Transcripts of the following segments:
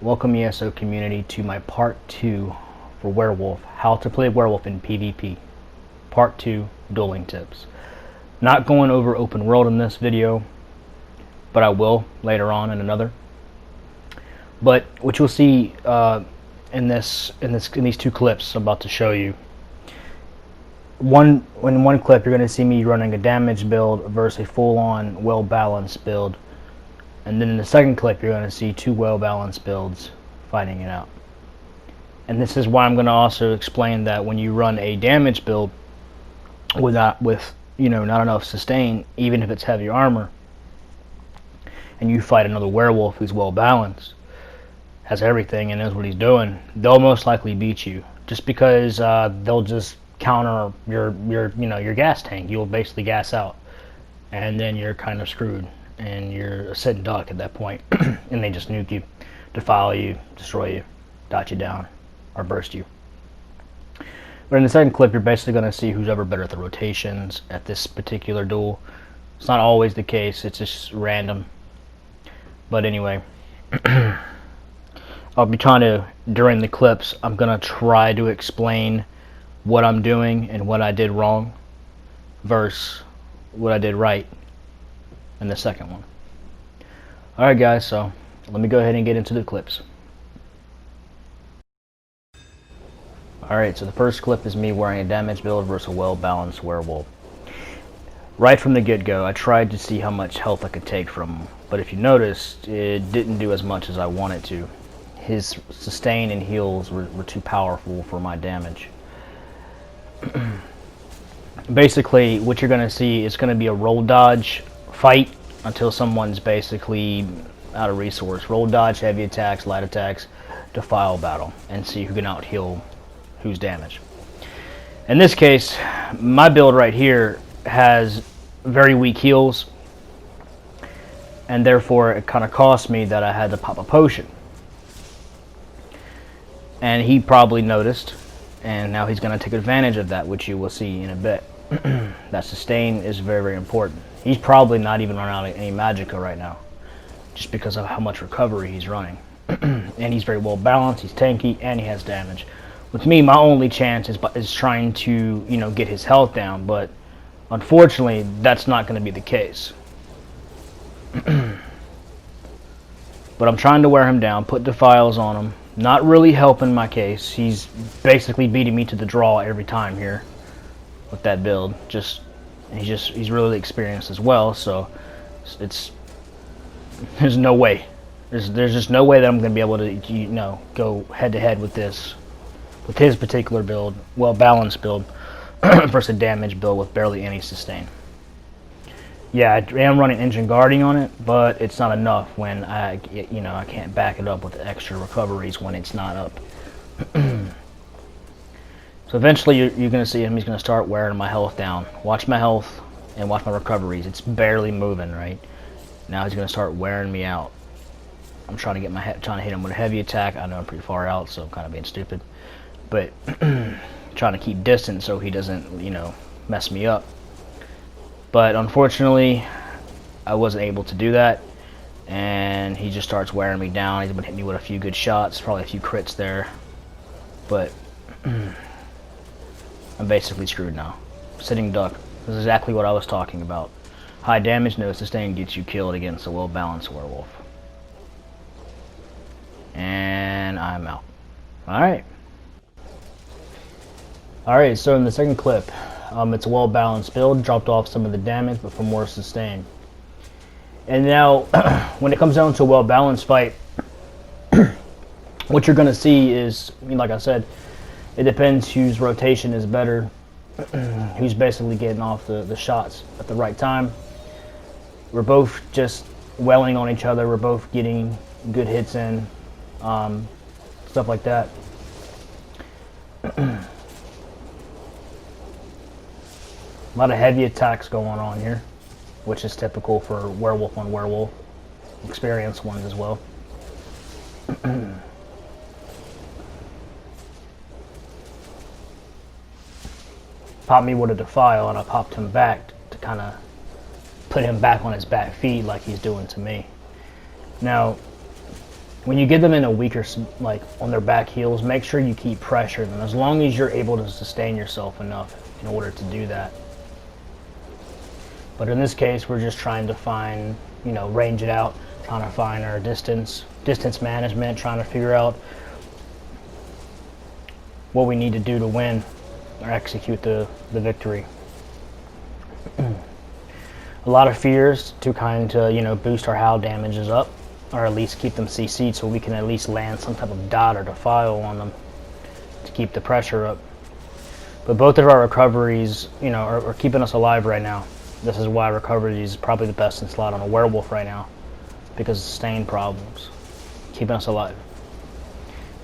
Welcome ESO community to my part 2 for Werewolf, how to play Werewolf in PvP. Part 2, dueling tips. Not going over open world in this video, but I will later on in another. But what you'll see in these two clips I'm about to show you. In one clip you're going to see me running a damage build versus a full-on well-balanced build. And then in the second clip, you're going to see two well-balanced builds fighting it out. And this is why I'm going to also explain that when you run a damage build with not enough sustain, even if it's heavy armor, and you fight another werewolf who's well-balanced, has everything and knows what he's doing, they'll most likely beat you. Just because they'll just counter your gas tank. You'll basically gas out, and then you're kind of screwed. And you're a sitting duck at that point, and they just nuke you, defile you, destroy you, dot you down, or burst you. But in the second clip, you're basically going to see who's ever better at the rotations at this particular duel. It's not always the case, it's just random. But anyway, I'll be trying to, during the clips, I'm going to try to explain what I'm doing and what I did wrong versus what I did right in the second one. Alright guys, so let me go ahead and get into the clips. Alright, so the first clip is me wearing a damage build versus a well-balanced werewolf. Right from the get-go, I tried to see how much health I could take from him, but if you noticed, it didn't do as much as I wanted to. His sustain and heals were too powerful for my damage. Basically, what you're going to see is going to be a roll dodge fight until someone's basically out of resource. Roll dodge, heavy attacks, light attacks, defile battle, and see who can out heal who's damaged. In this case, my build right here has very weak heals, and therefore it kind of cost me that I had to pop a potion. And he probably noticed, and now he's going to take advantage of that, which you will see in a bit. That sustain is very, very important. He's probably not even running out of any magicka right now, just because of how much recovery he's running. And he's very well balanced, he's tanky, and he has damage. With me, my only chance is trying to, get his health down, but unfortunately, that's not going to be the case. But I'm trying to wear him down, put defiles on him. Not really helping my case. He's basically beating me to the draw every time here with that build. He's really experienced as well, so there's no way. There's just no way that I'm going to be able to go head to head with his particular build, well balanced build, versus a damage build with barely any sustain. Yeah, I am running engine guarding on it, but it's not enough when I can't back it up with extra recoveries when it's not up. So eventually you're going to see him, he's going to start wearing my health down. Watch my health and watch my recoveries. It's barely moving, right? Now he's going to start wearing me out. I'm trying to hit him with a heavy attack. I know I'm pretty far out, so I'm kind of being stupid. But trying to keep distance so he doesn't, mess me up. But unfortunately, I wasn't able to do that. And he just starts wearing me down. He's been hitting me with a few good shots, probably a few crits there. But I'm basically screwed now. Sitting duck. This is exactly what I was talking about. High damage, no sustain gets you killed against a well-balanced werewolf. And I'm out. Alright. Alright, so in the second clip, it's a well-balanced build. Dropped off some of the damage, but for more sustain. And now, when it comes down to a well-balanced fight, what you're going to see is, like I said, it depends whose rotation is better, who's basically getting off the shots at the right time. We're both just welling on each other. We're both getting good hits in, stuff like that. A lot of heavy attacks going on here, which is typical for werewolf on werewolf. Experienced ones as well. Popped me with a defile, and I popped him back to kind of put him back on his back feet like he's doing to me. Now, when you get them in a weaker, like on their back heels, make sure you keep pressuring them as long as you're able to sustain yourself enough in order to do that. But in this case, we're just trying to find, you know, range it out, trying to find our distance management, trying to figure out what we need to do to win or execute the victory. A lot of fears to kind of, you know, boost our HAL damages up, or at least keep them CC'd so we can at least land some type of dot or defile on them to keep the pressure up. But both of our recoveries, you know, are keeping us alive right now. This is why recovery is probably the best in slot on a werewolf right now, because of sustain problems, keeping us alive.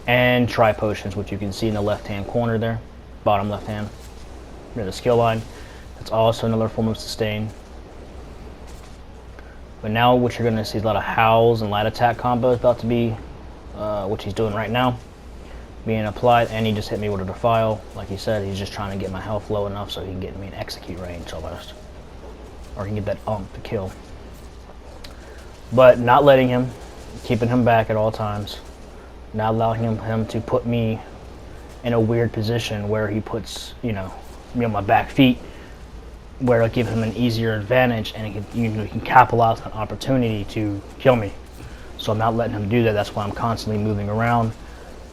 And try potions, which you can see in the left-hand corner there, bottom left-hand, near the skill line. That's also another form of sustain. But now what you're going to see is a lot of howls and light attack combos about to be, which he's doing right now, being applied. And he just hit me with a defile. Like he said, he's just trying to get my health low enough so he can get me an execute range almost, or he can get that to kill. But not letting him, keeping him back at all times, not allowing him to put me in a weird position where he puts, you know, me on my back feet, where it'll give him an easier advantage and he can capitalize on an opportunity to kill me. So I'm not letting him do that. That's why I'm constantly moving around,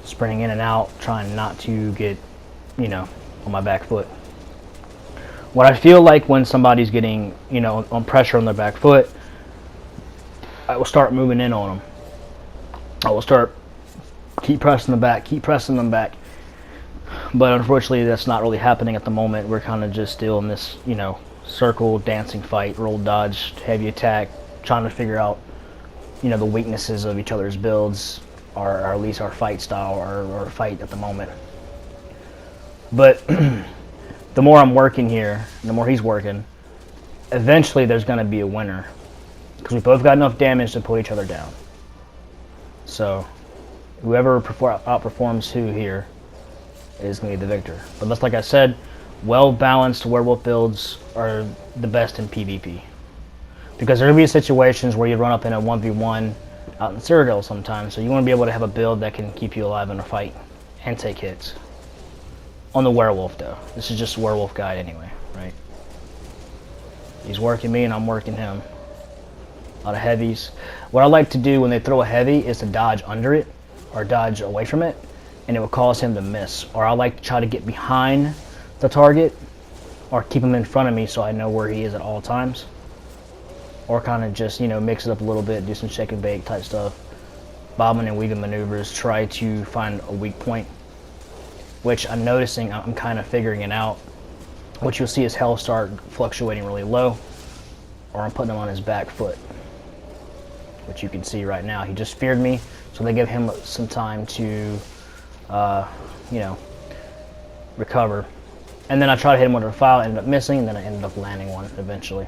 sprinting in and out, trying not to get, you know, on my back foot. What I feel like when somebody's getting, you know, on pressure on their back foot, I will start moving in on them. I will start keep pressing them back. But unfortunately, that's not really happening at the moment. We're kind of just still in this, you know, circle dancing fight, roll dodge, heavy attack, trying to figure out, you know, the weaknesses of each other's builds, or at least our fight style or fight at the moment. But the more I'm working here, the more he's working, eventually there's going to be a winner, because we both got enough damage to pull each other down. So whoever outperforms who here is going to be the victor. But just like I said, well-balanced werewolf builds are the best in PvP. Because there will be situations where you run up in a 1v1 out in Cyrodiil sometimes, so you want to be able to have a build that can keep you alive in a fight and take hits. On the werewolf though. This is just a werewolf guide anyway, right? He's working me and I'm working him. A lot of heavies. What I like to do when they throw a heavy is to dodge under it, or dodge away from it, and it will cause him to miss. Or I like to try to get behind the target, or keep him in front of me so I know where he is at all times. Or kind of just, you know, mix it up a little bit, do some shake and bake type stuff, bobbing and weaving maneuvers, try to find a weak point, which I'm noticing I'm kind of figuring it out. What you'll see is health start fluctuating really low, or I'm putting him on his back foot, which you can see right now. He just feared me, so they give him some time to you know, recover. And then I tried to hit him with a file, ended up missing, and then I ended up landing one eventually.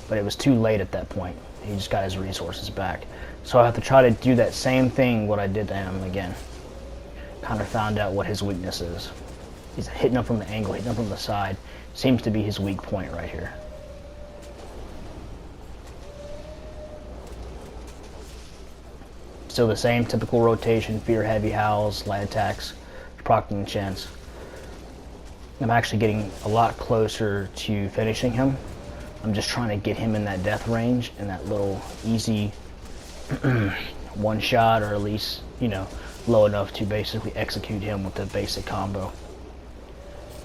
But it was too late at that point. He just got his resources back. So I have to try to do that same thing what I did to him again. Kind of found out what his weakness is. He's hitting him from the angle, hitting him from the side. Seems to be his weak point right here. Still the same typical rotation, fear, heavy howls, light attacks, procting chance. I'm actually getting a lot closer to finishing him. I'm just trying to get him in that death range and that little easy one shot, or at least, you know, low enough to basically execute him with the basic combo.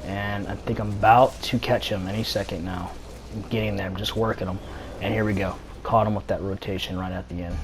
And I think I'm about to catch him any second now. I'm getting there, I'm just working him. And here we go. Caught him with that rotation right at the end.